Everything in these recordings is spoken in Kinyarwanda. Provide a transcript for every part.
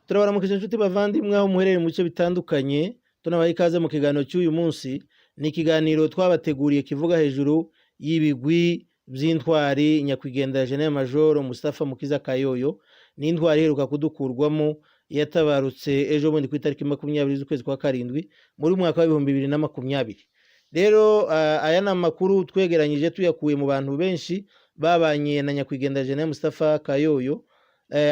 Turabaramukije inshuti bavandimwe aho muherereye mu bice bitandukanye, tunabaha ikaze mu kiganiro cy'uyu munsi. Ni ikiganiro twabateguriye kivuga hejuru y'ibigwi vy'intwari nyakwigendera General Major Mustafa Mukiza Kayoyo. Ni intwari iheruka kudukurwamo yatabarutse ejo bundi ku itariki 20 z'ukwezi kwa karindwi muri mwaka wa 2020. Rero aya ni amakuru twegeranyije tuyakuye mu bantu benshi babanye na nyakwigendera General Mustafa Kayoyo,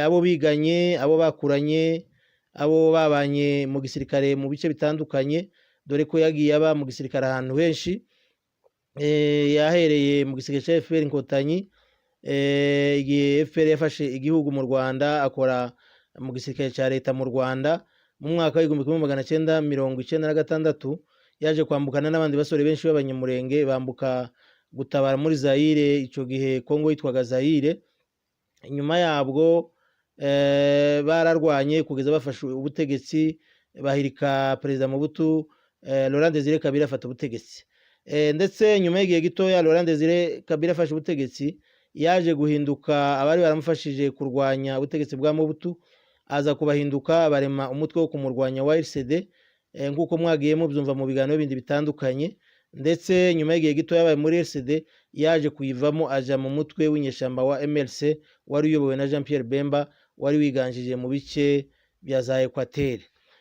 abo biganye, abo bakuranye, abo babanye mu gisirikare mu bice bitandukanye, dore ko yagiye aba mu gisirikare ahantu henshi. Yahereye mu gisirikare cya FPR Inkotanyi, igihe FPR yafashe igihugu mu Rwanda, akora mu gisirikare cya leta mu Rwanda. Mu mwaka wa 1996 yaje kwambukana n'abandi basore benshi b'abanyamurenge, bambuka gutabara muri Zaire, ico gihe Kongo yitwaga Zaire. Inyuma yabwo bararwanye kugeza bafashe ubutegetsi, bahirika Perezida Mobutu, Laurent Désiré Kabila afata ubutegetsi. Ndetse nyuma y'igihe gitoya Laurent Désiré Kabila afashe ubutegetsi, yaje guhinduka abari baramufashije kurwanya ubutegetsi bwa Mobutu, aza kubahinduka barema umutwe wo kumurwanya wa RCD, nk'uko mwagiye mubyumva mu biganiro bindi bitandukanye. Ndetse nyuma y'igihe gito yabaye muri RCD, yaje kuyivamo aja mu mutwe w'inyeshamba wa MLC wari uyobowe na Jean Pierre Bemba, wari wiganjije mu bice bya za Equateur.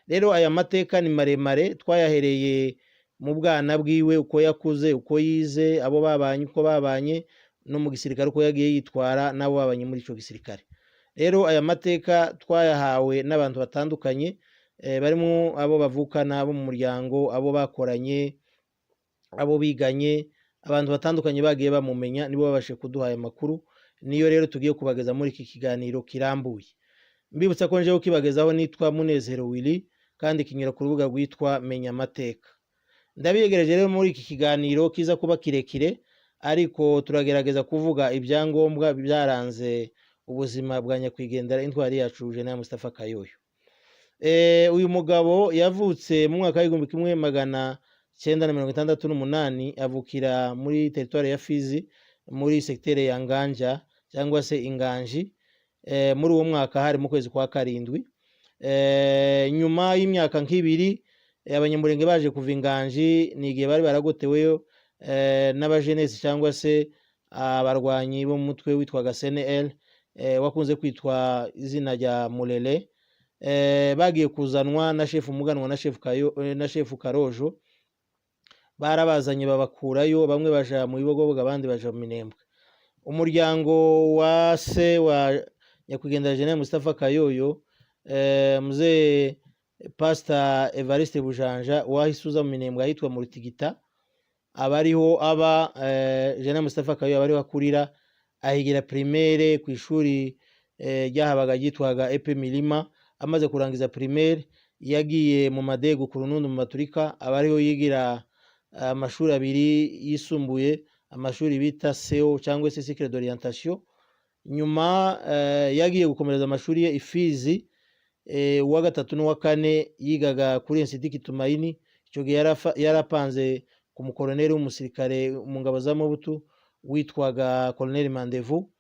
Rero aya mateka ni maremare, twayahereye mu bwana bwiwe, uko yakuze, uko yize, abo babanye uko babanye, no mu gisirikare uko yagiye yitwara n'abo babanye muri ico gisirikare. Rero aya mateka twayahawe n'abantu batandukanye, barimo abo bavukana, abo mu muryango, abo bakoranye, abo biganye, abantu batandukanye bagiye bamumenya, nibo babashe kuduha aya makuru. Niyo rero tugiye kubageza muri iki kiganiro kirambuye. Mbibutsa ko njeho kibagezaho nitwa Munezero Willy, kandi kinyura ku rubuga rwitwa Menya Amateka. Ndabiyegereje rero muri iki kiganiro kiza kuba kirekire, ariko turagerageza kuvuga ibyangombwa byaranze ubuzima bwa nyakwigendera intwari yacu General Mustafa Kayoyo. Uyu mugabo yavutse mu mwaka wa 1968, avukira muri territoire ya Fizi, muri secteur ya Nganja cyangwa se Inganji. Muri uwo mwaka hari mu kwezi kwa karindwi. Nyuma y'imyaka nk'ibiri abanyamurenge baje kuva Inganji, nigihe bari baragoteweyo n'abajenesi cyangwa se abarwanyi bo mu mutwe witwaga CNL, wakunze kwitwa izina rya Mulele. Bagiye kuzanwa na chef Muganwa na chef Karojo, barabazanye babakurayo, bamwe baja mu Bibogoboga abandi baja mu Minembwe. Umuryango wa se wa nyakwigendera General Mustafa Kayoyo, mzee Pastor Evariste Bujanja wahisuza mu Minembwe ahitwa mu Rutigita, abariho aba General Mustafa Kayoyo abariho akurira, ahigira primaire ku ishuri ryahabaga ryitwaga EP Milima. Amaze kurangiza primaire yagiye mu Madegu ku Runundu mu Maturika, abariho yigira amashuri abiri yisumbuye, amashuri bita CEO cyangwa se cycle d'orientation. Nyuma yagiye gukomereza amashuri ye Ifizi, uwa gatatu n'uwa kane yigaga kuri Institut Kitumaini. Icyo gihe yarapanze ku mukoloneli w'umusirikare mu ngabo za Mobutu witwaga Colonel Mandevu.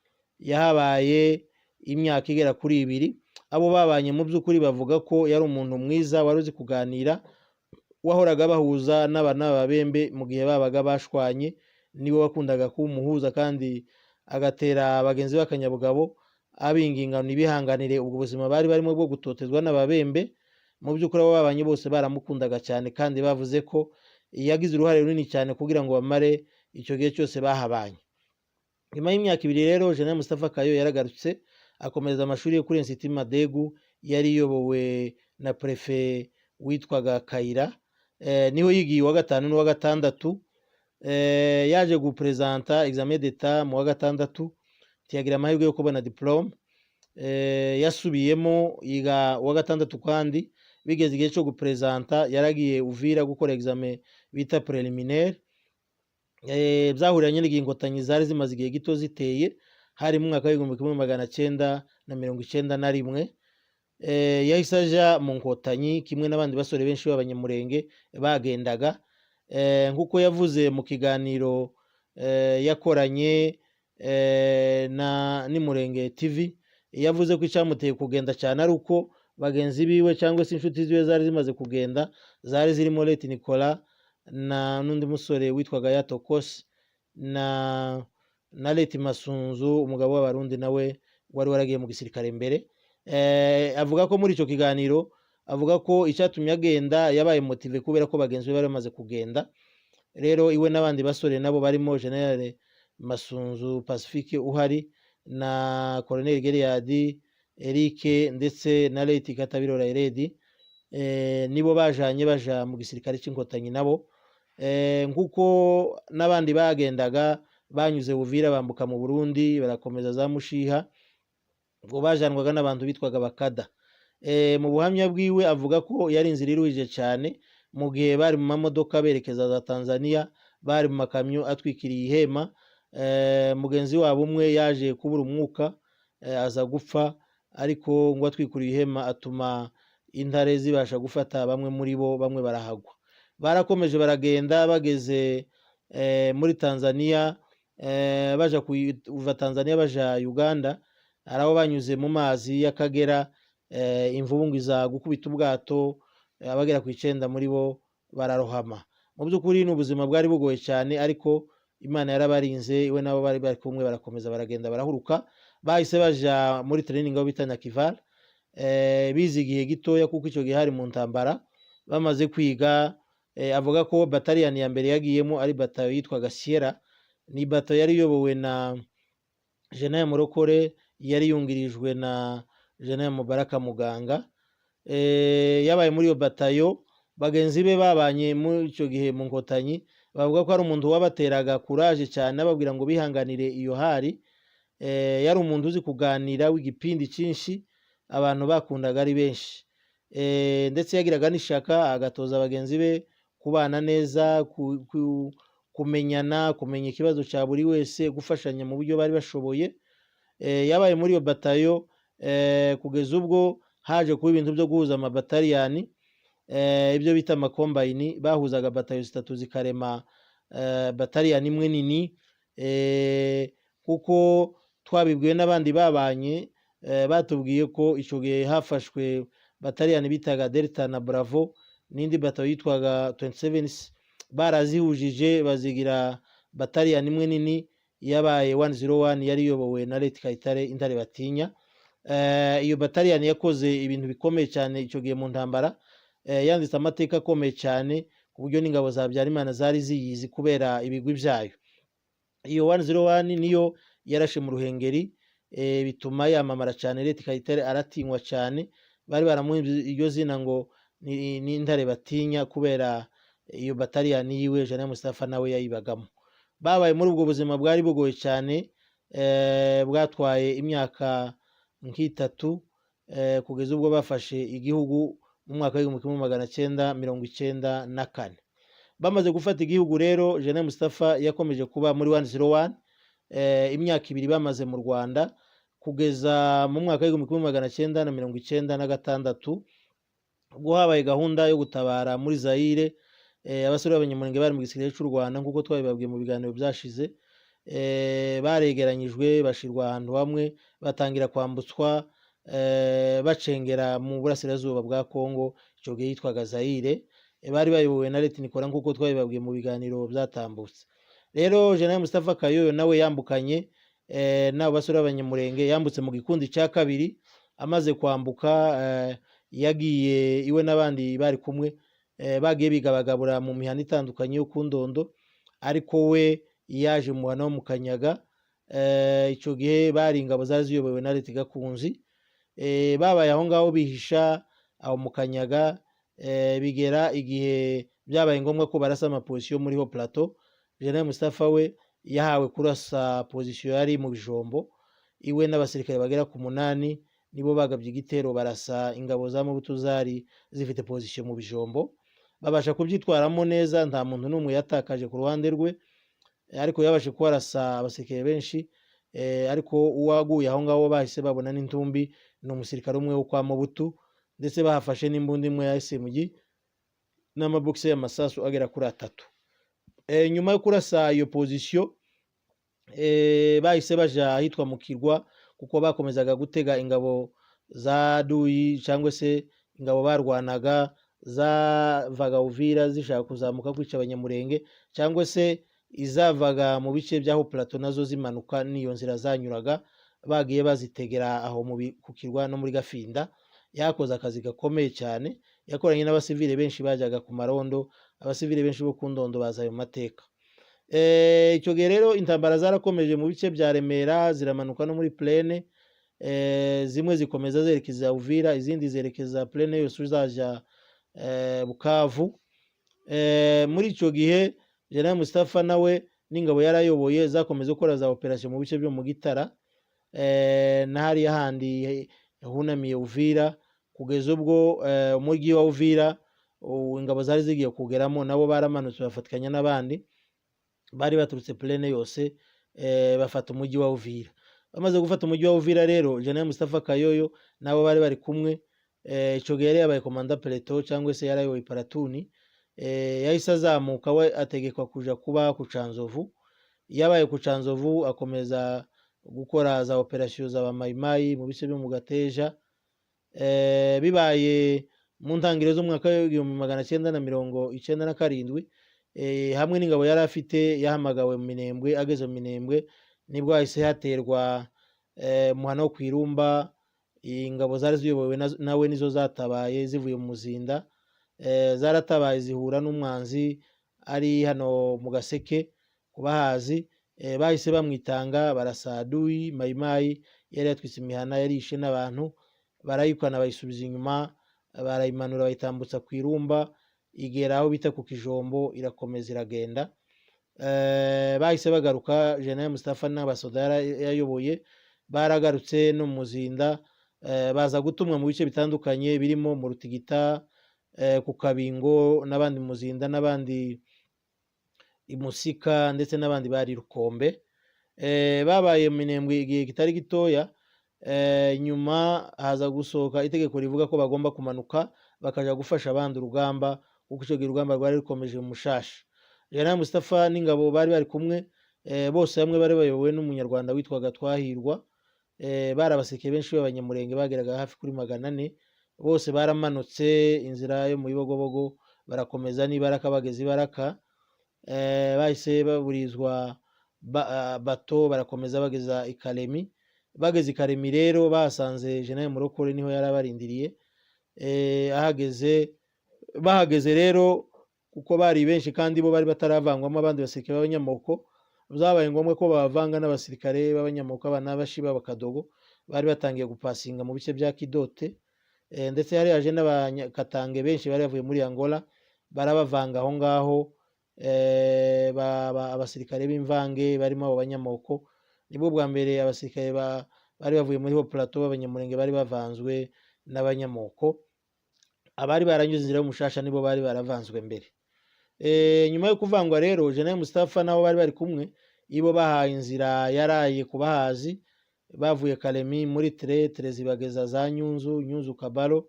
Yahabaye imyaka igera kuri 2. Abo babanye mu by'ukuri bavuga ko yari umuntu mwiza, wari uzi kuganira, wahoraga bahuza n'abana b'Abembe mu gihe babaga bashwanye. Niwe wakundaga kumuhuza kandi agatera bagenzi b'akanyabugabo, abinginga nibihanganire ubwo buzima bari barimo bwo gutotezwa n'Ababembe. Mu by'ukuri abo babanye bose baramukundaga cyane, kandi bavuze ko yagize uruhare runini cyane kugira ngo bamare icyo gihe cyose bahabanye. Nyuma y'imyaka 2 rero General Mustafa Kayoyo yaragarutse, akomeza amashuri yo kuri Institut Madegu, yari yobowe na prefet witwaga Kaira. Niho yigiye wa gatanu n'uwa gatandatu. Yaje gupresenta examen d'etat mu wa gatandatu, tiyagira amahirwe yo kubona diplome. Yasubiyemo yiga wa gatandatu, kandi bigeze igihe cyo gupresenta yaragiye Uvira gukora examen bita preliminaire. Byahuriranye n'igihe Inkotanyi zari zimaze igihe gito ziteye, hari mu mwaka wa 1991. Yahise aja mu Nkotanyi kimwe n'abandi basore benshi b'abanyamurenge bagendaga. Nkuko yavuze mu kiganiro yakoranye na Nimurenge TV, yavuze ko icyamuteye kugenda cyane ari uko bagenzi biwe cyangwa se inshuti ziwe zari zimaze kugenda, zari zirimo Leti Nicolas na n'undi musore witwaga Yato Kosi na Leti Masunzu, umugabo w'abarundi nawe wari waragiye mu gisirikare mbere. Avuga ko muri icyo kiganiro avuga ko icyatumye agenda yabaye motive kubera ko bagenzi be bari bamaze kugenda. Rero iwe n'abandi basore nabo barimo General Masunzu Pacifique uhari na Colonel Geriadi Eric ndetse na Leti Katabiro Rairedi, nibo bajanye baja mu gisirikare cy'inkotanyi nabo. Nkuko n'abandi bagendaga banyuze Uvira bambuka mu Burundi barakomeza za Mushiha, ngo bajanwaga n'abantu bitwaga bakada. Mu buhamya bwiwe avuga ko yari inzira iruhije cyane mu gihe bari mu mamodoka berekeza za Tanzania, bari mu makamyo atwikiriye ihema. Mugenzi wabo umwe yaje kubura umwuka aza gupfa, ariko ngo atwikuriye ihema atuma intare zibasha gufata bamwe muri bo, bamwe barahagwa. Barakomeje baragenda bageze muri Tanzania, baja kuva Tanzania baja Uganda, araho banyuze mu mazi y'Akagera, imvungu iza gukubita ubwato, abagera ku 9 muri bo bararohama. Mu by'ukuri n'ubuzima bwari bugoye cyane, ariko Imana yarabarinze, iwe nabo bari kumwe barakomeza baragenda barahuruka. Bahise baja muri training aho bita Nakival, bize igihe gitoya kuko icyo gihe hari mu ntambara. Bamaze kwiga, avuga ko bataliyani ya mbere yagiyemo ari batayo yitwaga Sierra, ni batayo yari iyobowe na General Murokore, yari yungirijwe na General Mubaraka Muganga. Yabaye muri iyo batayo, bagenzi be babanye muri icyo gihe mu nkotanyi bavuga ko ari umuntu wabateraga courage cyane, ababwira ngo bihanganire iyo hari. Yari umuntu uzi kuganira w'igipindi cyinshi, abantu bakundaga ari benshi, ndetse yagiraga n'ishaka agatoza bagenzi be kubana neza, kumenyana, kumenya ikibazo cya buri wese, gufashanya mu buryo bari bashoboye. Yabaye muri iyo batayo kugeza ubwo haje kuba ibintu byo guhuza amabataliyani, ibyo bita amakombayini. Bahuzaga batayo zitatu zikarema bataliyani imwe nini, kuko twabibwiwe n'abandi babanye, batubwiye ko icyo gihe hafashwe bataliyani bitaga Delta na Bravo, n'indi batayo yitwaga 27, barazihujije bazigira bataliyani imwe nini yabaye 101, yari iyobowe na Leti Kayitare Intare Batinya. Iyo bataliyani yakoze ibintu bikomeye cyane icyo gihe mu ntambara, yanditse amateka akomeye cyane ku buryo n'ingabo za Habyarimana zari ziyizi kubera ibigwi byayo. Iyo 101 niyo yarashe mu Ruhengeri, bituma yamamara cyane. Leti Kayitare aratinywa cyane, bari baramuha iryo zina ngo ni Intare Batinya kubera iyo bataliyani yiwe Jean Mustafa nawe yayibagamo. Babaye muri ubwo buzima bwari bugoye cyane, bwatwaye imyaka nk'itatu, kugeza ubwo bafashe igihugu mu mwaka w'1994. Bamaze gufata igihugu rero, Jean Mustafa yakomeje kuba muri 101, imyaka 2 bamaze mu Rwanda, kugeza mu mwaka w'1996 ubwo habaye gahunda yo gutabara muri Zaire. Abasore b'abanyamurenge bari mu gisirikare cy'u Rwanda nk'uko twabibabwiye mu biganiro byashize, baregeranyijwe bashirwa ahantu hamwe, batangira kwambutswa bacengera mu burasirazuba bwa Kongo, icyo gihe yitwaga Zaire. Bari bayobowe na Leti Nicolas nk'uko twabibabwiye mu biganiro byatambutse. Rero General Mustafa Kayoyo nawe yambukanye n'abo basore b'abanyamurenge, yambutse mu gikundi cya kabiri. Amaze kwambuka, yagiye iwe n'abandi bari kumwe, bagiye bigabagabura mu mihana itandukanye yo ku Ndondo, ariko we yaje mu muhana wo mu Kanyaga. Icyo gihe bari ingabo zari ziyobowe na Leti Gakunzi, babaye aho ngaho bihisha aho mu Kanyaga, bigera igihe byabaye ngombwa ko barasa amaposiyo muri ho plateau. General Mustafa we yahawe kurasa position yari mu Bijombo, iwe n'abasirikare bagera ku 8 nibo bagabye igitero barasa ingabo za Mobutu zari zifite position mu Bijombo. Babasha kubyitwaramo neza, nta muntu n'umwe yatakaje ku ruhande rwe, ariko yabashe kubarasa abasirikare benshi. Ariko uwaguye aho ngaho bahise babona n'intumbi, ni umusirikare umwe wo kwa Mobutu, ndetse bahafashe n'imbunda imwe ya SMG n'amabokisi y'amasasu agera kuri 3. Nyuma yo kurasa iyo position, bahise baja ahitwa mu Kirwa, kuko bakomezaga gutega ingabo za Duyi cyangwa se ingabo barwanaga zavaga Uvira zishaka kuzamuka kwica abanyamurenge, cyangwa se izavaga mu bice by'aho Plateau nazo zimanuka n'iyo nzira zanyuraga, bagiye bazitegera aho ku kirwa no muri Gafinda. Yakoze akazi gakomeye cyane, yakoranye n'abasivile benshi bajyaga ku marondo, abasivile benshi bo ku Ndondo baza ayo mateka. Icyo gihe rero intambara zarakomeje mu bice bya Remera, ziramanuka no muri Plaine, zimwe zikomeza zerekeza Uvira, izindi zerekeza Plaine yose uzajya Bukavu. Muri icyo gihe General Mustafa nawe n'ingabo yarayoboye zakomeza gukora za operation mu bice byo mu Gitara, na hariya handi hunamiye Uvira, kugeza ubwo umujyi wa Uvira ingabo zari zigiye kugeramo, nabo baramanutse bafatikanya n'abandi bari baturutse Plaine yose, bafata umujyi wa Uvira. Bamaze gufata umujyi wa Uvira rero, General Mustafa Kayoyo nabo bari bari kumwe, icyo gihe yari yabaye komanda Plateau cyangwa se yarayoboye paratuni. Yahise azamuka we ategekwa kuja kuba ku Canzovu. Yabaye ku Canzovu akomeza gukora za operation za Mayimayi mu bice byo mu Gateja. Bibaye mu ntangiriro z'umwaka w'igihumbi 1997, hamwe n'ingabo yari afite yahamagawe mu Minembwe. Ageze mu Minembwe nibwo hahise haterwa muhano ku Irumba. Ingabo zari ziyobowe nawe nizo zatabaye zivuye mu Muzinda, zaratabaye zihura n'umwanzi ari hano mu Gaseke kubahazi. Bahise bamwitanga, barasa Duyi. Mayimayi yari yatwise imihana, yarishe n'abantu, barayikana bayisubiza inyuma, barayimanura bayitambutsa ku Irumba, igera aho bita ku Kijombo, irakomeza iragenda. Bahise bagaruka, General Mustafa n'abasoda yayoboye baragarutse no mu Muzinda, baza gutumwa mu bice bitandukanye birimo mu Rutigita, ku Kabingo, n'abandi mu Muzinda, n'abandi i Musika, ndetse n'abandi bari Rukombe. Babaye mu Minembwe igihe kitari gitoya. Nyuma haza gusohoka itegeko rivuga ko bagomba kumanuka bakaja gufasha abandi urugamba, kuko icyo gihe urugamba rwari rukomeje mu Mushasha. General Mustafa n'ingabo bari bari kumwe, bose hamwe bari bayobowe n'umunyarwanda witwaga Twahirwa. Bari abaseke benshi b'abanyamurenge bageraga hafi kuri 400. Bose baramanutse inzira yo mu Bibogobogo, barakomeza n'Ibaraka. Bageze Ibaraka, bahise baburizwa bato, barakomeza bageza i Kalemi. Bageze i Kalemi rero basanze General Murokore niho yarabarindiriye. Bahageze rero kuko bari benshi kandi bo bari bataravangwamo abandi basirikare b'abanyamoko, byabaye ngombwa ko bavanga n'abasirikare b'abanyamoko, abana b'Abashiba b'Akadogo bari batangiye gupasinga mu bice bya Kidote, ndetse hari yaje n'Abanyakatange benshi bari bavuye muri Angola, barabavanga aho ngaho. Abasirikare b'imvange barimo abo banyamoko, nibwo bwa mbere abasirikare bari bavuye muri ho Plateau b'abanyamurenge bari bavanzwe n'abanyamoko. Abari baranyuze inzira y'Umushasha nibo bari baravanzwe mbere. Nyuma yo kuvangwa rero, General Mustafa nabo bari bari kumwe, ibo bahaye inzira yaraye kubahazi, bavuye Kalemi muri Tere zibageza za Nyunzu Kabaro.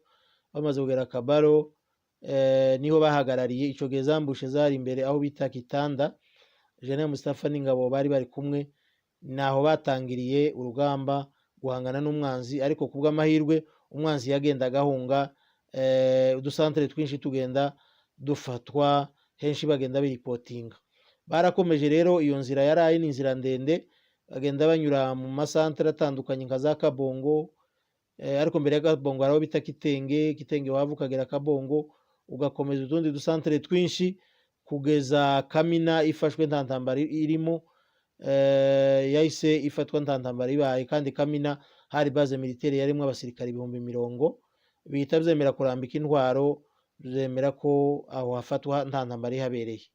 Bamaze kugera Kabaro, niho bahagarariye. Icyo gihe zambushe zari imbere aho bita Kitanda. General Mustafa n'ingabo bari bari kumwe, naho batangiriye urugamba guhangana n'umwanzi, ariko kubw'amahirwe umwanzi yagendaga ahunga, udusantere twinshi tugenda dufatwa, henshi bagenda biripotinga. Barakomeje rero, iyo nzira yaraye ni inzira ndende, bagenda banyura mu masantere atandukanye nka za Kabongo, ariko mbere ya Kabongo haraho bita Kitenge wava ukagera Kabongo, ugakomeza utundi dusantere twinshi kugeza Kamina ifashwe nta ntambara irimo. Yahise ifatwa nta ntambara ibaye, kandi Kamina hari base militaire yarimo abasirikare 100,000, bihita byemera kurambika intwaro, zemera ko aho hafatwa nta ntambara ihabereye.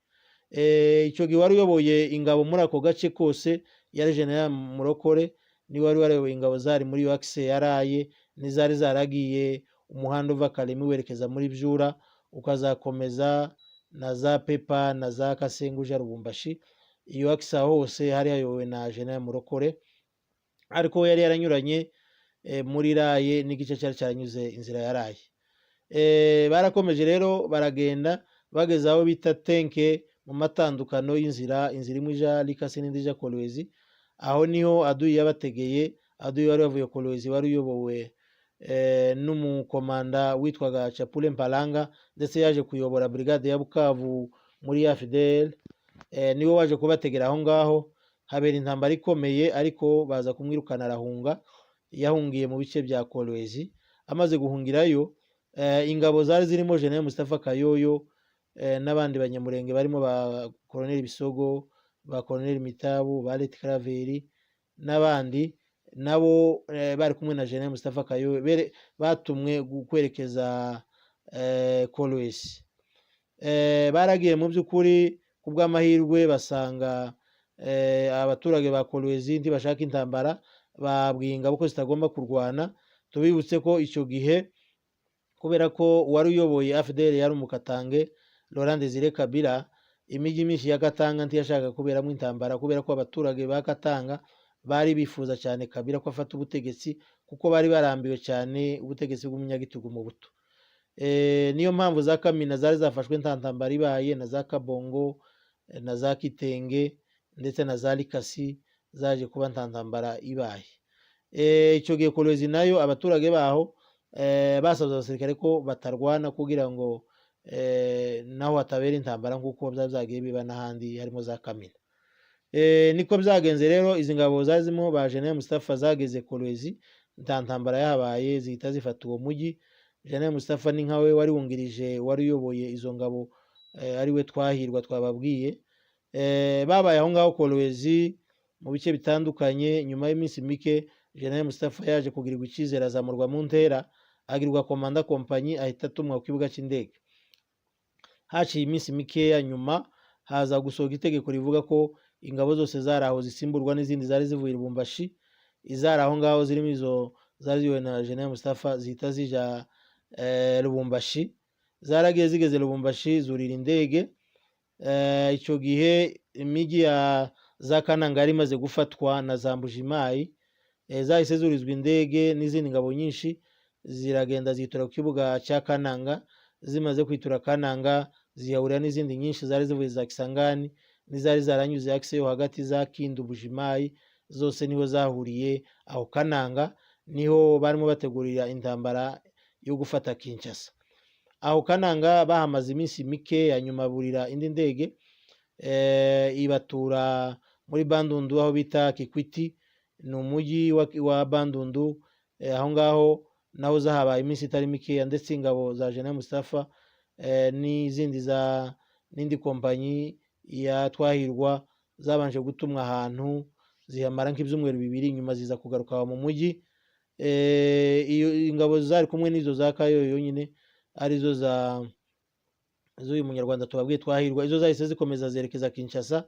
Icyo gihe wari uyoboye ingabo muri ako gace kose yari General Murokore, ni wari wayoboye ingabo zari muri yo axe yaraye, n'izari zaragiye umuhanda uva Kalemi werekeza muri Byura, ukazakomeza na za Pepa na za Kasengu ja Rubumbashi. Iyo axe hose hari hayobowe na General Murokore, ariko yari yaranyuranye muri Raye n'igice cyari cyanyuze inzira yaraye. Barakomeje rero baragenda bageze aho bita Tenke, mu matandukano y'inzira imwe ija Likasi n'indi ija Kolwezi. Aho niho Aduyi yabategeye. Aduyi wari wavuye Kolwezi, wari uyobowe n'umukomanda witwaga Chapule Mpalanga ndetse yaje kuyobora brigade ya Bukavu muri AFDL, niwe waje kubategera aho ngaho, habera intambara ikomeye ariko baza kumwirukana arahunga, yahungiye mu bice bya Kolwezi. Amaze guhungirayo, ingabo zari zirimo General Mustafa Kayoyo n'abandi banyamurenge barimo ba Colonel Bisogo, ba Colonel Mitabu, ba Let Claver n'abandi nabo bari kumwe na General Mustafa Kayoyo batumwe kwerekeza Kolwezi. Baragiye mu by'ukuri kubw'amahirwe basanga abaturage ba Kolwezi ntibashaka intambara, babwiye ingabo ko zitagomba kurwana. Tubibutse ko icyo gihe kubera ko wari uyoboye AFDL yari umukatange Laurent Desire Kabila, imijyi myinshi ya Katanga ntiyashaka kuberamo intambara kubera ko abaturage ba Katanga bari bifuza cyane Kabila ko afata ubutegetsi kuko bari barambiwe cyane ubutegetsi bw'umunyagitugu mu buto. Niyo mpamvu za Kamina zari zafashwe nta ntambara ibaye, na za Kabongo na za Kitenge ndetse na za Likasi zaje kuba nta ntambara ibaye. Icyo gihe Kolwezi nayo abaturage baho basabye abasirikare ko batarwana kugira ngo naho hatabera intambara nk'uko byagiye biba n'ahandi harimo za Kamina. Niko byagenze rero, izi ngabo zazimo ba General Mustafa zageze Kolwezi, nta ntambara yahabaye, zihita zifata uwo mujyi. General Mustafa ni nkawe wari wungirije wari uyoboye izo ngabo, ariwe Twahirwa twababwiye. Babaye aho ngaho Kolwezi mu bice bitandukanye. Nyuma y'iminsi mike General Mustafa yaje kugirirwa icyizere, azamurwa mu ntera, agirwa komanda kompanyi, ahita atumwa ku kibuga cy'indege. Haciye iminsi mikeya nyuma haza gusohoka itegeko rivuga ko ingabo zose zari aho zisimburwa n'izindi zari zivuye Lubumbashi. Izari aho ngaho zirimo izo zari ziyobowe na General Mustafa zihita zija Lubumbashi. Zaragiye zigeze Lubumbashi zurira indege. Icyo gihe imijyi ya za Kananga yari imaze gufatwa na za Mbujimayi. Zahise zurizwa indege n'izindi ngabo nyinshi ziragenda zitura ku kibuga cya Kananga. Zimaze kwitura Kananga ziyahurira n'izindi nyinshi zari zivuye za Kisangani n'izari zaranyuze akise yo hagati za Kindu Bujimayi, zose niho zahuriye aho Kananga, niho barimo bategurira intambara yo gufata Kinshasa. Aho Kananga bahamaze iminsi mike, nyuma burira indi ndege ibatura muri Bandundu aho bita Kikwiti, ni umujyi wa Bandundu. Aho ngaho naho zahabaye iminsi itari mikeya, ndetse ingabo za General Mustafa n'indi kompanyi ya Twahirwa zabanje gutumwa ahantu zihamara nk'ibyumweru bibiri, nyuma ziza kugaruka mu mujyi. Ingabo zari kumwe n'izo za Kayoyo nyine arizo z'uyu munyarwanda tubabwiye Twahirwa, izo zahise zikomeza zerekeza Kinshasa.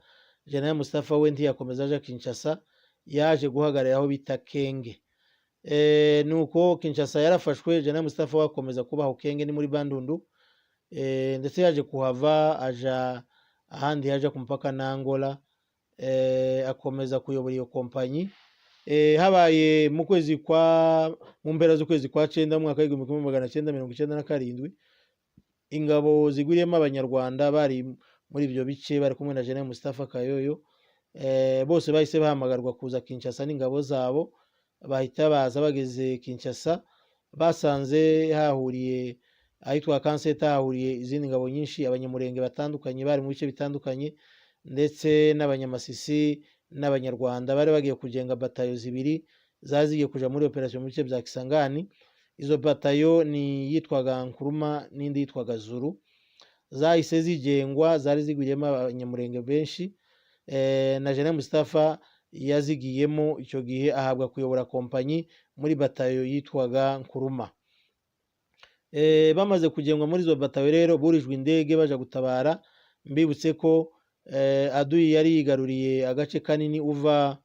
General Mustafa we ntiyakomeza aje Kinshasa, yaje guhagarara aho bita Kenge. Nuko Kinshasa yarafashwe, General Mustafa wakomeza kubaho Kenge ni muri Bandundu. Ndetse yaje kuhava aja ahandi, yaje ku mupaka na Angola, akomeza kuyobora iyo kompanyi. Habaye mu mpera z'ukwezi kwa 9 mu mwaka w'1997 ingabo zigwiriyemo abanyarwanda bari muri ibyo bice bari kumwe na General Mustafa Kayoyo, bose bahise bahamagarwa kuza Kinshasa n'ingabo zabo. Bahita baza, bageze Kinshasa basanze hahuriye ahitwa Kanseta, hahuriye izindi ngabo nyinshi, abanyamurenge batandukanye bari mu bice bitandukanye, ndetse n'abanyamasisi n'abanyarwanda bari bagiye kugenga batayo zibiri zazigiye kuja muri operation mu bice bya Kisangani. Izo batayo ni yitwaga Nkuruma n'indi yitwaga Zuru. Zahise zigengwa, zari zigwiriyemo abanyamurenge benshi, na General Mustafa yazigiyemo. Icyo gihe ahabwa kuyobora kompanyi muri batayo yitwaga Nkuruma. Bamaze kugengwa muri izo batayo rero burijwe indege baja gutabara. Mbibutse ko Adui yari yigaruriye agace kanini uva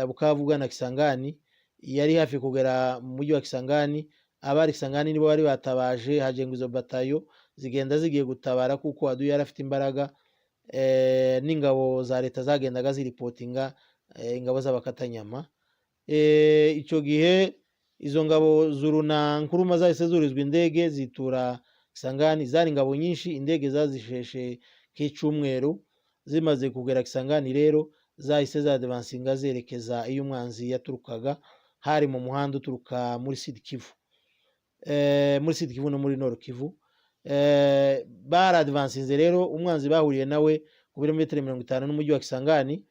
Bukavu na Kisangani, yari hafi kugera mu mujyi wa Kisangani. Abari Kisangani nibo bari batabaje, hagengwa izo batayo zigenda zigiye gutabara kuko Adui yari afite imbaraga, n'ingabo za leta zagendaga ziripotinga ingabo z'abakatanyama. Icyo gihe izo ngabo Zuru na Nkuruma zahise zurizwa indege zitura Kisangani. Zari ingabo nyinshi, indege zazisheshe k'icyumweru. Zimaze kugera Kisangani rero zahise zadevansinga zerekeza iyo umwanzi yaturukaga, hari mu muhanda uturuka muri Sud Kivu. muri Sud Kivu no muri Nord Kivu. Baradvansinze rero umwanzi bahuriye nawe ku birometero 50 n'umujyi wa Kisangani,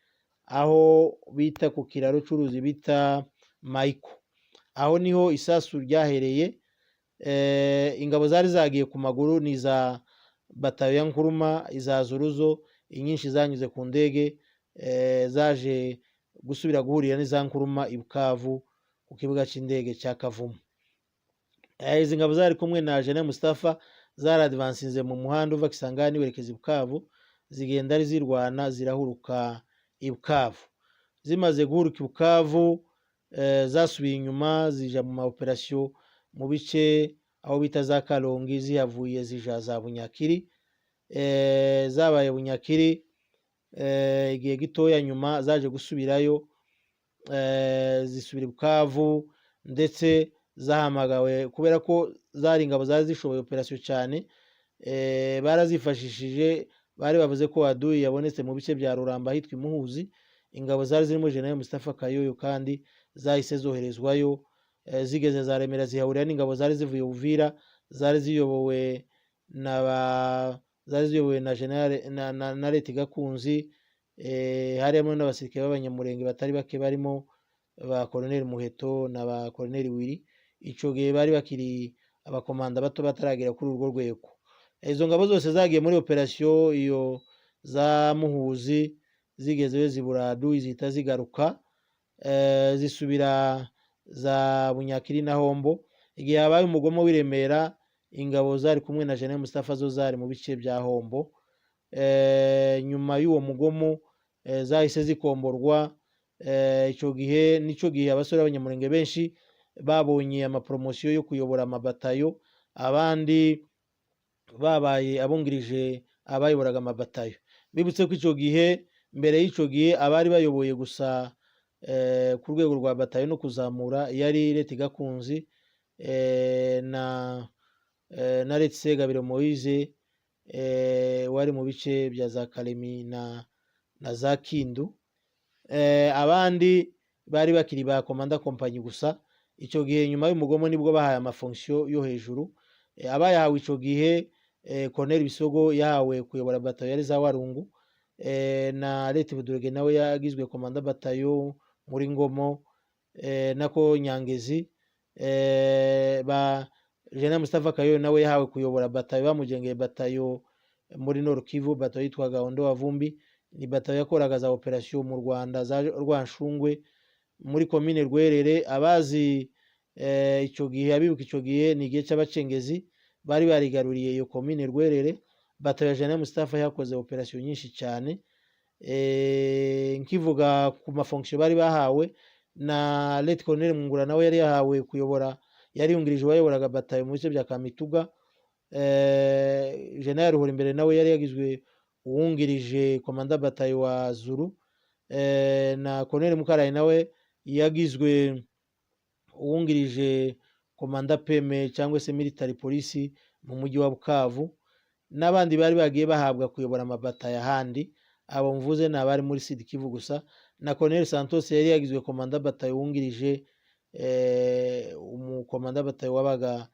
aho bita ku kiraro cy'uruzi bita Maiko. Aho niho isasu ryahereye. Ingabo zari zagiye ku maguru ni za batayo ya Nkuruma, iza Zuruzo, inyinshi zanyuze ku ndege, zaje gusubira guhurira n'iza Nkuruma i Bukavu ku kibuga cy'indege cya Kavumu. Izi ngabo zari kumwe na General Mustafa zaradvansinze mu muhanda uva Kisangani werekeza i Bukavu, zigenda ari zirwana zirahuruka i Bukavu. Zimaze guhuruka i Bukavu, zasubiye inyuma zija mu maoperasiyo mu bice aho bita za Kalongi, zihavuye zija za Bunyakiri. Zabaye Bunyakiri igihe gitoya nyuma zaje gusubirayo, zisubira i Bukavu, ndetse zahamagawe kubera ko zari ingabo zari zishoboye operasiyo cyane. Barazifashishije, bari bavuze ko adui yabonetse mu bice bya Ruramba hitwa Imuhuzi. Ingabo zari zirimo General Mustafa Kayoyo kandi zahise zoherezwayo. Zigeze za Remera zihahurira n'ingabo zari zivuye Uvira, zari ziyobowe na General na Leti Gakunzi. Harimo n'abasirikare b'abanyamurenge batari bake barimo ba Colonel Muheto na ba Colonel Wiri. Ico gihe bari bakiri abakomanda bato bataragera kuri urwo rwego. Izo ngabo zose zagiye muri operasiyo iyo za Muhuzi, zigeze zibura adui zihita zigaruka, zisubira za Bunyakiri na Hombo. Igihe habaye umugomo w'Iremera, ingabo zari kumwe na General Mustafa zo zari mu bice bya Hombo. Nyuma y'uwo mugomo zahise zikomborwa. Ico gihe nico gihe abasore b'abanyamurenge benshi babonye amapromosiyo yo kuyobora amabatayo, abandi babaye abungirije abayoboraga amabatayo. Bibutse ko ico gihe, mbere y'ico gihe, abari bayoboye gusa ku rwego rwa batayo no kuzamura yari Leti Gakunzi na Leti Segabiro Moise, wari mu bice bya za Kalemi na za Kindu. Abandi bari bakiri ba komanda kompanyi gusa. Ico gihe nyuma y'umugomo nibwo bahaye amafonksiyo yo hejuru. Abayahawe ico gihe, Colonel Bisogo yahawe kuyobora batayo yari za Warungu, na Leti Budurege nawe yagizwe komanda batayo muri Ngomo, nako Nyangezi. General Mustafa Kayoyo nawe yahawe kuyobora batayo, bamujengeye batayo muri Nord Kivu, batayo yitwaga Ondo wa Vumbi. Ni batayo yakoraga za operasiyo mu Rwanda za Rwanshungwe muri komine Rwerere. Abazi ico gihe, abibuka ico gihe, ni igihe c'abacengezi bari barigaruriye iyo komine Rwerere. Batayo ya General Mustafa yakoze operasiyo nyinshi cyane. Nkivuga ku mafonksiyo bari bahawe, na Leti Colonel Mungura nawe yari yahawe kuyobora, yari yungirije wayoboraga batayo mu bice bya Kamituga. General Ruhorimbere nawe yari yagizwe uwungirije komanda batayo wa Zuru, na Colonel Mukarayi nawe yagizwe uwungirije komanda PM cyangwa se military police mu mujyi wa Bukavu. N'abandi bari bagiye bahabwa kuyobora amabatayo ahandi. Abo mvuze ni abari muri Sud Kivu gusa. Na Colonel Santos yari yagizwe komanda batayo wungirije, umukomanda batayo wabaga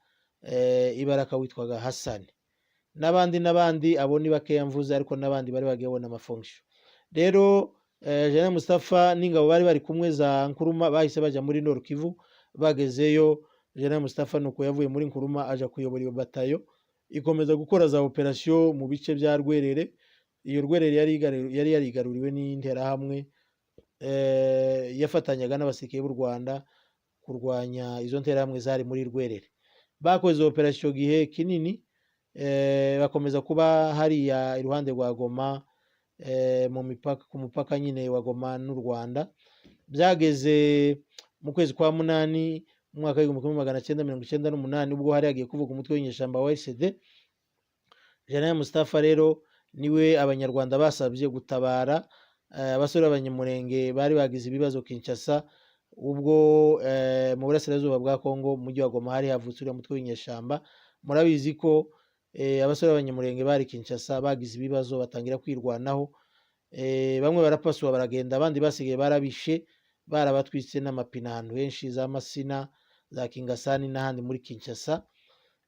Ibaraka witwaga Hassan. N'abandi abo ni bakeya mvuze, ariko n'abandi bari bagiye bona amafonksiyo. Rero General Mustafa n'ingabo bari bari kumwe za Nkuruma bahise baja muri Nord Kivu. Bagezeyo, General Mustafa nuko yavuye muri Nkuruma aja kuyobora iyo batayo, ikomeza gukora za operasiyo mu bice bya Rwerere. Iyo Rwerere yari yarigaruriwe n'interahamwe, yafatanyaga n'abasirikare b'u Rwanda kurwanya izo nterahamwe zari muri Rwerere. Bakoze operasiyo gihe kinini, bakomeza kuba hariya iruhande rwa Goma, ku mupaka nyine wa Goma n'u Rwanda. Byageze mu kwezi kwa munani mu mwaka w'1998, ubwo hari hagiye kuvuga umutwe w'inyeshamba wa RCD. General Mustafa rero niwe abanyarwanda basabye gutabara abasore b'abanyamurenge bari bagize ibibazo Kinshasa, ubwo mu burasirazuba bwa Kongo mu mujyi wa Goma hari havutse uriya mutwe w'inyeshamba. Murabizi ko abasore b'abanyamurenge bari Kinshasa bagize ibibazo, batangira kwirwanaho. Bamwe barapaswa baragenda, abandi basigaye barabishe, barabatwitse n'amapine ahantu henshi, za Masina, za Kingasani n'ahandi muri Kinshasa.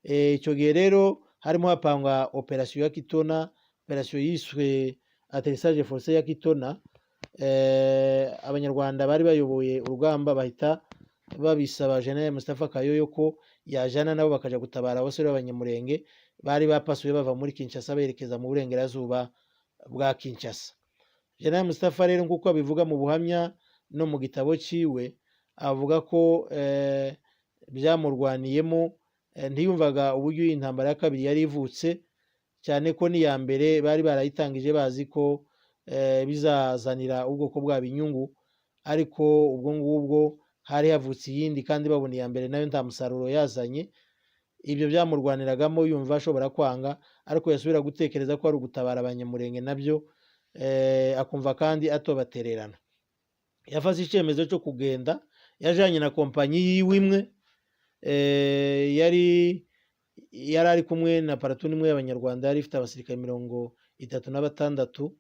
Icyo gihe rero harimo hapangwa operasiyo ya Kitona, operasiyo yiswe atterrissage forcé ya Kitona. Abanyarwanda bari bayoboye urugamba bahita babisaba General Mustafa Kayoyo ko yajana nabo bakaja gutabara abasore b'abanyamurenge bari bapasuye bava muri Kinshasa berekeza mu burengerazuba bwa Kinshasa. General Mustafa rero nkuko abivuga mu buhamya no mu gitabo ciwe, avuga ko byamurwaniyemo, ntiyumvaga uburyo intambara ya kabiri yari ivutse, cyane ko n'iya mbere bari barayitangije bazi ko bizazanira ubwoko bwabo inyungu, ariko ubwo ngubwo hari havutse iyindi kandi babona iya mbere nayo nta musaruro yazanye. Ibyo byamurwaniragamo yumva ashobora kwanga, ariko yasubira gutekereza ko ari ugutabara abanyamurenge nabyo akumva kandi atobatererana. Yafashe icyemezo cyo kugenda, yajanye na kompanyi yiwe imwe, yari ari kumwe na paratuni imwe y'abanyarwanda yari ifite abasirikare 36,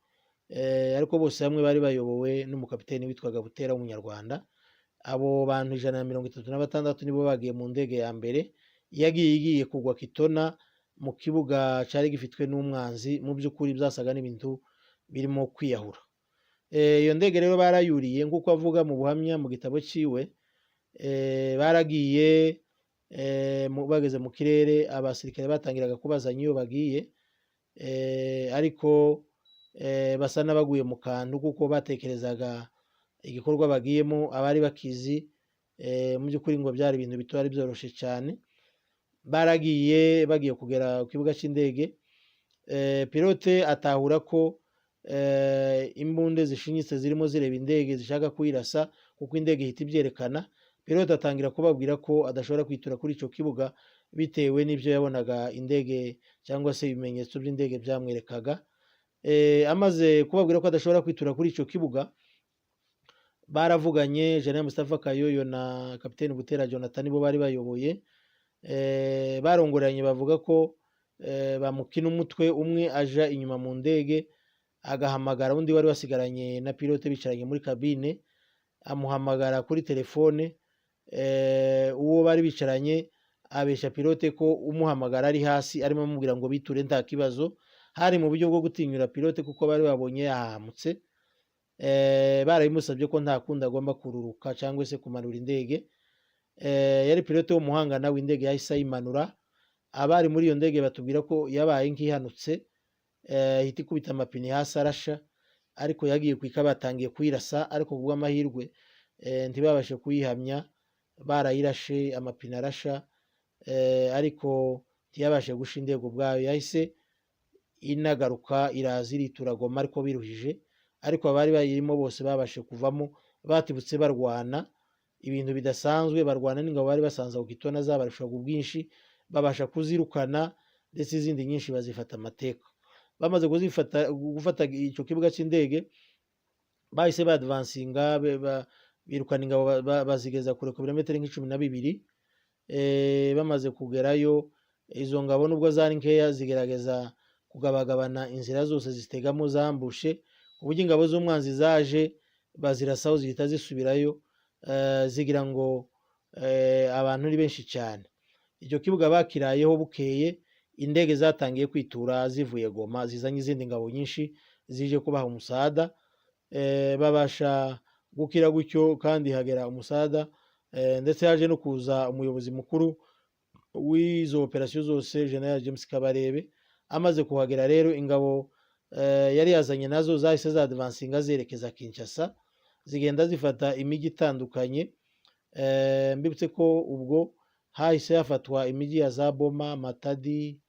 ariko bose hamwe bari bayobowe n'umukapiteni witwaga Butera w'umunyarwanda. Abo bantu 136 nibo bagiye mu ndege ya mbere igiye kugwa Kitona mu kibuga cyari gifitwe n'umwanzi. Mu by'ukuri byasaga n'ibintu birimo kwiyahura. Iyo ndege rero barayuriye nk'uko avuga mu buhamya mu gitabo ciwe. Baragiye bageze mu kirere, abasirikare batangiraga kubazanya iyo bagiye, ariko basa n'abaguye mu kantu kuko batekerezaga igikorwa bagiyemo abari bakizi. Mu by'ukuri ngo byari ibintu bitari byoroshe cyane. Baragiye bagiye kugera ku kibuga cy'indege, pilote atahura ko imbunde zishinyitse zirimo zireba indege zishaka kuyirasa, kuko indege ihita ibyerekana. Pilote atangira kubabwira ko adashobora kwitura kuri icyo kibuga bitewe n'ibyo yabonaga indege cyangwa se ibimenyetso by'indege byamwerekaga. Amaze kubabwira ko adashobora kwitura kuri icyo kibuga, baravuganye. General Mustafa Kayoyo na Kapiteni Butera Jonathan nibo bari bayoboye. Barongoranye bavuga ko bamukina umutwe, umwe aja inyuma mu ndege agahamagara undi wari wasigaranye na pilote bicaranye muri kabine, amuhamagara kuri telefone. Uwo bari bicaranye abesha pilote ko umuhamagara ari hasi arimo amubwira ngo biture nta kibazo. Hari mu buryo bwo gutinyura pilote kuko bari babonye yahamutse. Barabimusabye ko nta kundi agomba kururuka cyangwa se kumanura indege. Yari pilote w'umuhanga nawe indege yahise ayimanura. Abari muri iyo ndege batubwira ko yabaye nk'ihanutse, ihita ikubita amapine hasi arasha, ariko yagiye kwika batangiye kuyirasa, ariko kubw'amahirwe ntibabashe kuyihamya. Barayirashe amapine arasha, ariko ntiyabashe gusha indege ubwayo. Yahise inagaruka iraza iritura Goma ariko biruhije, ariko abari bayirimo bose babashe kuvamo. Batibutse barwana ibintu bidasanzwe, barwana n'ingabo bari basanze ku Kitona zabarushaga ubwinshi, babasha kuzirukana ndetse izindi nyinshi bazifata amateka. Bamaze gufata icyo kibuga cy'indege, bahise badvansinga, birukana ingabo bazigeza kure ku birometero nk'12. Bamaze kugerayo, izo ngabo nubwo zari nkeya zigerageza kugabagabana inzira zose zitegamo zambushe, ku buryo ingabo z'umwanzi zaje bazirasaho zihita zisubirayo, zigira ngo abantu ni benshi cyane. Icyo kibuga bakirayeho bukeye, indege zatangiye kwitura zivuye Goma zizanye izindi ngabo nyinshi zije kubaha umusada. Babasha gukira gutyo kandi hagera umusada, ndetse haje no kuza umuyobozi mukuru w'izo operasiyo zose, General James Kabarebe. Amaze kuhagera rero, ingabo yari yazanye nazo zahise zadvansinga zerekeza Kinshasa, zigenda zifata imijyi itandukanye. Mbibutse ko ubwo hahise hafatwa imijyi ya za Boma, Matadi,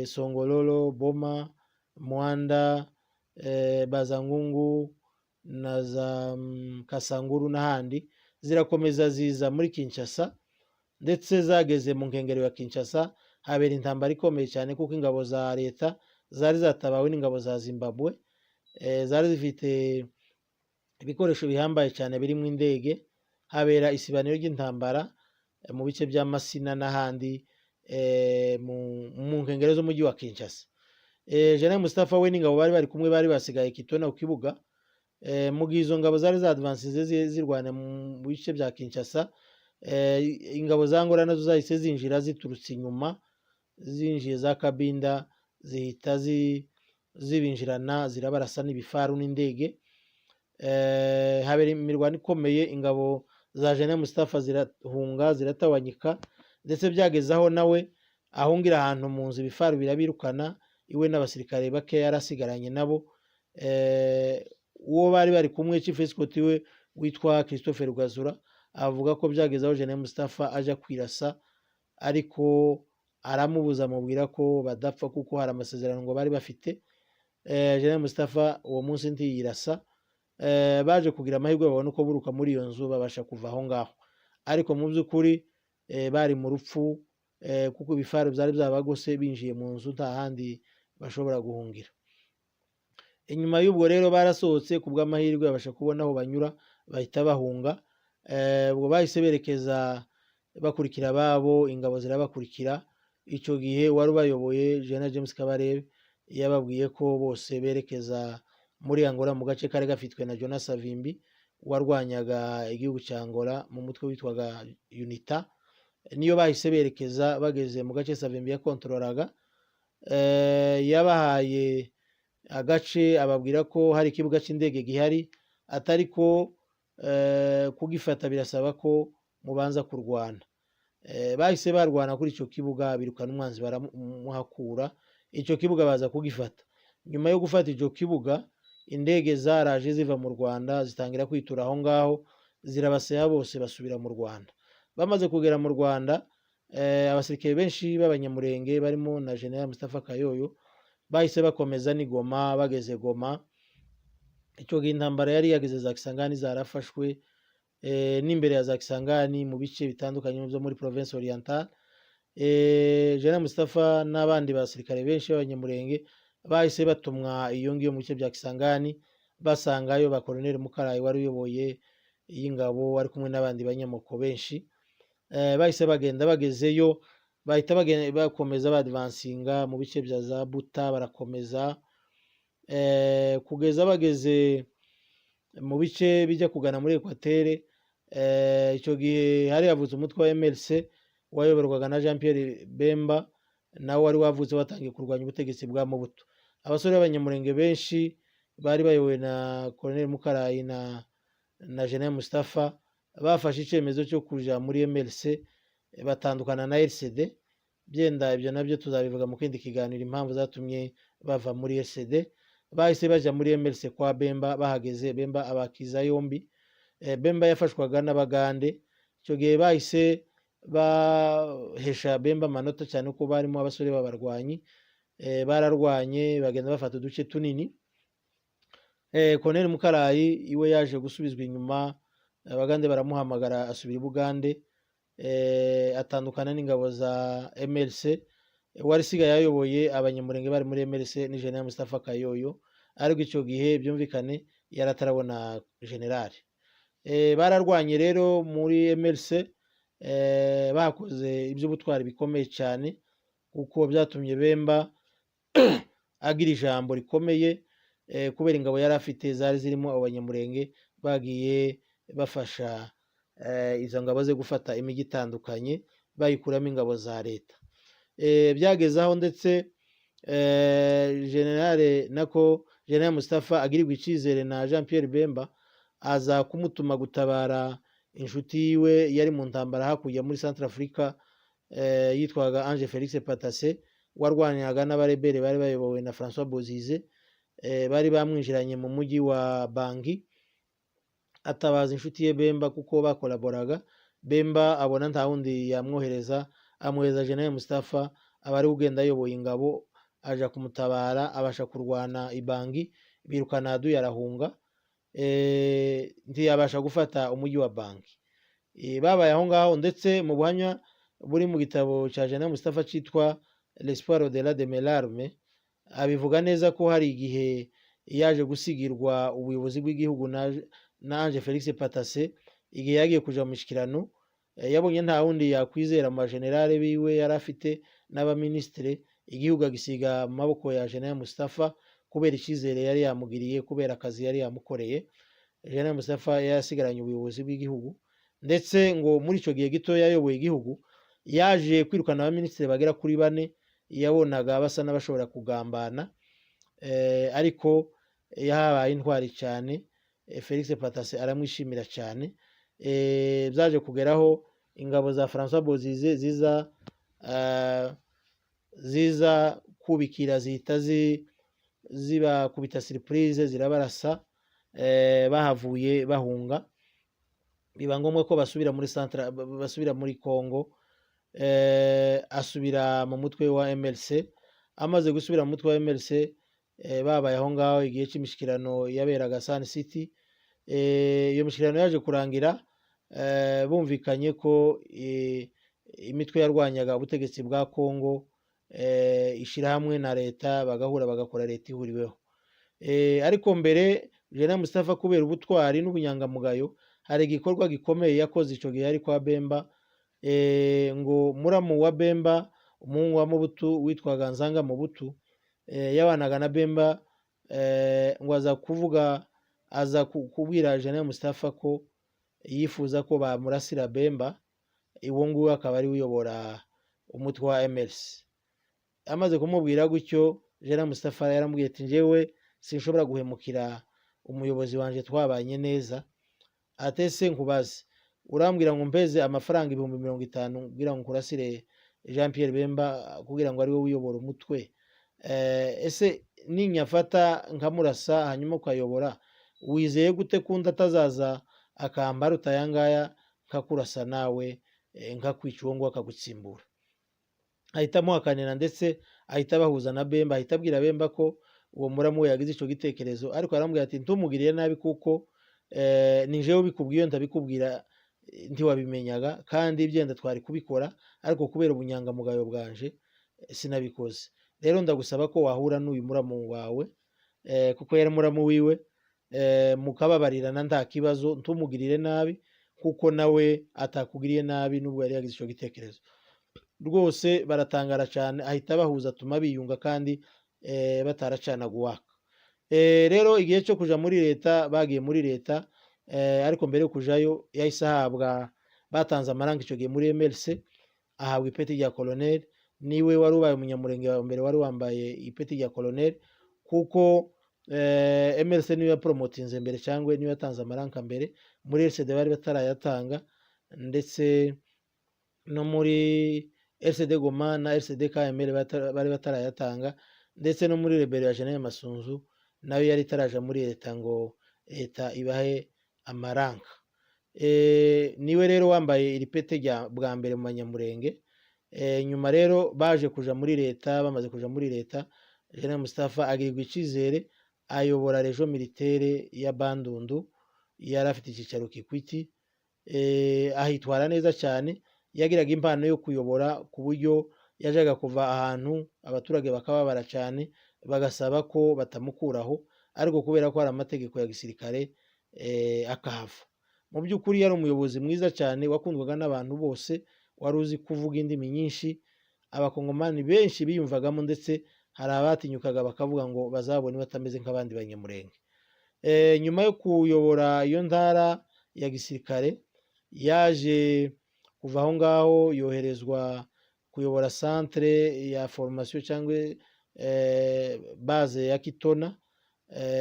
Songololo, Boma, Mwanda, Bazangungu na za Kasanguru n'ahandi. Zirakomeza ziza muri Kinshasa, ndetse zageze mu nkengero ya Kinshasa habera intambara ikomeye cyane, kuko ingabo za leta zari zatabawe n'ingabo za Zimbabwe. Zari zifite ibikoresho bihambaye cyane birimo indege. Habera isibaniro ry'intambara mu bice bya Masina n'ahandi mu nkengero z'umujyi wa Kinshasa. General Mustafa we n'ingabo bari bari kumwe bari basigaye Kitona ku kibuga. Mu gihe izo ngabo zari zadvansize zirwana mu bice bya Kinshasa, ingabo za Angola nazo zahise zinjira ziturutse inyuma, zinjiye za Kabinda zihita zibinjirana zirabarasa n'ibifaru n'indege. Habera imirwano ikomeye, ingabo za General Mustafa zirahunga ziratawanyika, ndetse byageze aho nawe ahungira ahantu mu nzu ibifaru birabirukana, iwe n'abasirikare bake yarasigaranye nabo. Uwo bari kumwe Chief Escort we witwa Christophe Rugazura avuga ko byageze aho General Mustafa aja kwirasa, ariko aramubuza amubwira ko badapfa kuko hari amasezerano ngo bari bafite. General Mustafa uwo munsi ntiyirasa, baje kugira amahirwe babona uko buruka muri iyo nzu babasha kuva aho ngaho, ariko mu by'ukuri bari mu rupfu, kuko ibifaru byari byabagose binjiye mu nzu nta handi bashobora guhungira. Inyuma y'ubwo rero barasohotse ku bw'amahirwe babasha kubona aho banyura bahita bahunga. Ubwo bahise berekeza bakurikira ababo, ingabo zirabakurikira. Icyo gihe wari ubayoboye General James Kabarebe yababwiye ko bose berekeza muri Angola mu gace kari gafitwe na Jonas Savimbi warwanyaga igihugu cya Angola mu mutwe witwaga UNITA. Niyo bahise berekeza, bageze mu gace Savimbi yakontroraga, yabahaye agace ababwira ko hari ikibuga cy'indege gihari, atari ko kugifata birasaba ko mubanza kurwana. Bahise barwana kuri icyo kibuga, birukana umwanzi baramuhakura, icyo kibuga baza kugifata. Nyuma yo gufata icyo kibuga, indege zaraje ziva mu Rwanda zitangira kwitura aho ngaho, zirabasaya bose basubira mu Rwanda. Bamaze kugera mu Rwanda, abasirikare benshi b'abanyamurenge barimo na General Mustafa Kayoyo bahise bakomeza ni Goma. Bageze Goma, icyo gihe intambara yari yageze za Kisangani zarafashwe, n'imbere ya za Kisangani mu bice bitandukanye byo muri Province Orientale. General Mustafa n'abandi basirikare benshi b'abanyamurenge bahise batumwa iyo ngiyo mu bice bya Kisangani, basangayo ba Colonel Mukarayi wari uyoboye y'ingabo ari kumwe n'abandi banyamoko benshi. Bahise bagenda, bagezeyo bahita bakomeza badvansinga mu bice bya za Buta, barakomeza kugeza bageze mu bice bijya kugana muri Equateur. Icyo gihe hari havutse umutwe wa MLC wayoborwaga na Jean Pierre Bemba, nawe wari wavutse watangiye kurwanya ubutegetsi bwa Mobutu. Abasore b'abanyamurenge benshi bari bayobowe na Colonel Mukarayi na General Mustafa bafashe icyemezo cyo kuja muri MLC, batandukana na RCD. Byenda ibyo nabyo tuzabivuga mu kindi kiganiro impamvu zatumye bava muri RCD. Bahise baja muri MLC kwa Bemba. Bahageze Bemba abakiza yombi. Bemba yafashwaga n'Abagande. Icyo gihe bahise bahesha Bemba amanota cyane ko barimo abasore b'abarwanyi. Bararwanye bagenda bafata uduce tunini. Colonel Mukarayi iwe yaje gusubizwa inyuma, Abagande baramuhamagara asubira i Bugande, atandukana n'ingabo za MLC. Wari sigaye ayoboye abanyamurenge bari muri MLC ni General Mustafa Kayoyo, ariko icyo gihe byumvikane yaratarabona general. Bararwanye rero muri MLC, bakoze iby'ubutwari bikomeye cyane kuko byatumye Bemba agira ijambo rikomeye, kubera ingabo yari afite zari zirimo abanyamurenge bagiye bafasha izo ngabo ze gufata imijyi itandukanye bayikuramo ingabo za leta. Byageze aho ndetse General Mustafa agirirwa icyizere na Jean Pierre Bemba, aza kumutuma gutabara inshuti yiwe yari mu ntambara hakurya muri Centre Africa, yitwaga Ange Felix Patasse, warwanyaga n'abarebere bari bayobowe na François Bozize. Bari bamwinjiranye mu mujyi wa Bangi, atabaza inshuti ye Bemba kuko bakolaboraga. Bemba abona nta wundi yamwohereza, amwohereza General Mustafa, abari ugenda ayoboye ingabo, aja kumutabara, abasha kurwana ibangi, birukana Adu yarahunga, ntiyabasha gufata umujyi wa Bangi. Babaye aho ngaho, ndetse mu buhamya buri mu gitabo cya General Mustafa cyitwa L'espoir au-delà de mes larmes, abivuga neza ko hari igihe yaje gusigirwa ubuyobozi bw'igihugu na Ange Felix Patasse. Igihe yagiye kuja mu mishikirano, yabonye nta wundi yakwizera mu bagenerale biwe yari afite n'abaministre, igihugu agisiga mu maboko ya General Mustafa kubera icyizere yari yamugiriye, kubera akazi yari yamukoreye. General Mustafa yasigaranye ubuyobozi bw'igihugu, ndetse ngo muri ico gihe gito yayoboye igihugu yaje kwirukana abaminisitiri bagera kuri 4 yabonaga basa n'abashobora kugambana, ariko yahabaye intwari cyane. Felix Patase aramwishimira cyane. Byaje kugeraho ingabo za François Bozize ziza kubikira zihita zibakubita surprise zirabarasa, bahavuye bahunga, biba ngombwa ko basubira muri centre, basubira muri Congo. Asubira mu mutwe wa MLC. Amaze gusubira mu mutwe wa MLC, babaye aho ngaho igihe cy'imishikirano yaberaga Sun City. Iyo mishikirano yaje kurangira bumvikanye ko imitwe yarwanyaga ubutegetsi bwa Congo ishira hamwe na leta bagahura bagakora leta ihuriweho. Ariko mbere General Mustafa kubera ubutwari n'ubunyangamugayo hari igikorwa gikomeye yakoze ico gihe ari kwa Bemba, ngo muramu wa Bemba umuhungu wa Mobutu witwaga Nzanga Mobutu yabanaga na Bemba, ngo aza kubwira General Mustafa ko yifuza ko bamurasira Bemba, uwo nguwo akaba ari uyobora umutwe wa MLC. Amaze kumubwira gutyo General Mustafa yaramubwiye ati njyewe sinshobora guhemukira umuyobozi wanje twabanye neza, atese nkubaze urambwira ngo mpeze amafaranga 50,000 kugira ngo kurasire Jean Pierre Bemba kugira ngo ari we uyobora umutwe, ese ninyafata nkamurasa hanyuma ukayobora wizeye gute kundi atazaza akambara utayangaya nkakurasa nawe nkakwica uwo ngo akagutsimbura? Ahita muhakanira ndetse ahita bahuza na Bemba, ahita abwira Bemba ko uwo muramu we yagize ico gitekerezo, ariko arambwira ati ntumugiriye nabi kuko ni jewe ubikubwiye ndabikubwira ntiwabimenyaga, kandi ibyenda twari kubikora ariko kubera ubunyangamugayo bwanje sinabikoze. Rero ndagusaba ko wahura n'uyu muramu wawe, kuko yari muramu wiwe, mukababarirana nta kibazo, ntumugirire nabi kuko nawe atakugiriye nabi nubwo yari yagize ico gitekerezo. Rwose baratangara cyane, ahita bahuza atuma biyunga kandi bataracana guwaka. Rero igihe cyo kuja muri leta bagiye muri leta, ariko mbere yo kujayo yahise ahabwa, batanze amaranga ico gihe muri MLC, ahabwa ipeti rya colonel. Niwe wari ubaye umunyamurenge wa mbere wari wambaye ipeti rya colonel, kuko MLC niwe yapromotinze mbere cyangwa niwe yatanze amaranga mbere. Muri LCD bari batarayatanga, ndetse no muri LCD Goma na LCD KML bari batarayatanga, ndetse no muri rebero ya General Masunzu nayo yari taraja muri leta ngo leta ibahe amaranga. Niwe rero wambaye iri pete rya bwa mbere mu banyamurenge. Nyuma rero baje kuja muri leta, bamaze kuja muri leta General Mustafa agirirwa icizere ayobora region militaire ya Bandundu, yari afite ikicaro Kikwiti. Ahitwara neza cyane, yagiraga impano yo kuyobora ku buryo yajaga kuva ahantu abaturage bakababara cyane bagasaba ko batamukuraho, ariko kubera ko hari amategeko ya gisirikare akahava. Mu by'ukuri yari umuyobozi mwiza cyane wakundwaga n'abantu bose, wari uzi kuvuga indimi nyinshi, abakongomani benshi biyumvagamo, ndetse hari abatinyukaga bakavuga ngo bazabone batameze nk'abandi banyamurenge. Nyuma yo kuyobora iyo ntara ya gisirikare yaje kuva aho ngaho yoherezwa kuyobora centre ya formation cyangwa base ya Kitona,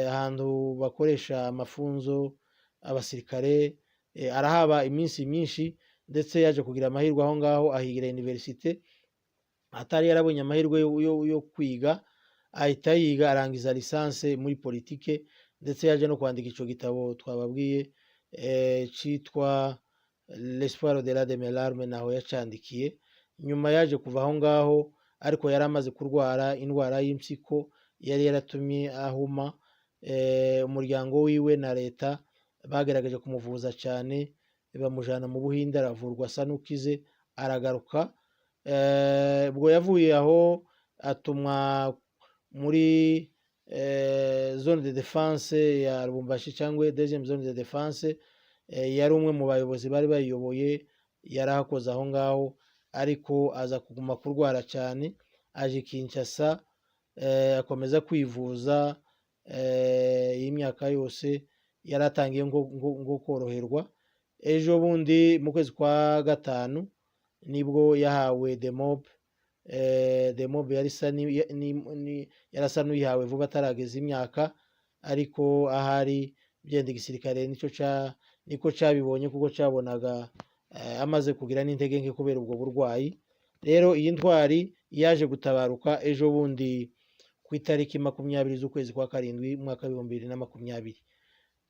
ahantu bakoresha amafunzo abasirikare. Arahaba iminsi myinshi, ndetse yaje kugira amahirwe aho ngaho ahigira universite, atari yarabonye amahirwe yo kwiga, ahita yiga arangiza licence muri politike, ndetse yaje no kwandika ico gitabo twababwiye citwa L'espoir de la de mes larmes, naho yacandikiye. Nyuma yaje kuva aho ngaho, ariko yari amaze kurwara indwara y'impyiko yari yaratumye ahuma. Umuryango wiwe na leta bagerageje kumuvuza cyane, bamujana mu Buhinde aravurwa asa n'ukize, aragaruka. Ubwo yavuye aho atumwa muri zone de défense ya Lubumbashi cyangwa deuxième zone de défense. Yari umwe mu bayobozi bari bayiyoboye, yarahakoze aho ngaho, ariko aza kuguma kurwara cyane, aje Kinshasa, akomeza kwivuza. Y'imyaka yose yaratangiye ngo koroherwa, ejo bundi mu kwezi kwa gatanu nibwo yahawe demob. Demob yarasa n'uyihawe vuba atarageza imyaka, ariko ahari byenda igisirikare niko cabibonye kuko cabonaga amaze kugira n'intege nke kubera ubwo burwayi. Rero iyi ntwari yaje gutabaruka ejo bundi ku itariki 20 z'ukwezi kwa karindwi mwaka w'2020.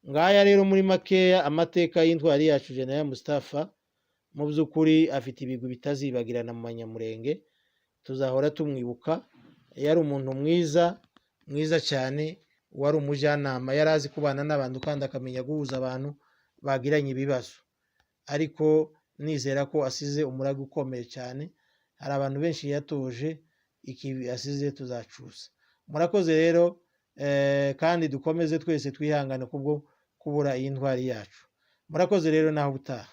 Ngaya rero muri makeya amateka y'intwari yacu General Mustafa. Mu by'ukuri afite ibigwi bitazibagirana mu Banyamulenge, tuzahora tumwibuka. Yari umuntu mwiza cyane, wari umujyanama, yari azi kubana n'abantu kandi akamenya guhuza abantu bagiranye ibibazo. Ariko nizera ko asize umurage ukomeye cyane, hari abantu benshi yatoje, iki asize tuzacuza. Murakoze rero, kandi dukomeze twese twihangane kubwo kubura iyi ntwari yacu. Murakoze rero naho ubutaha.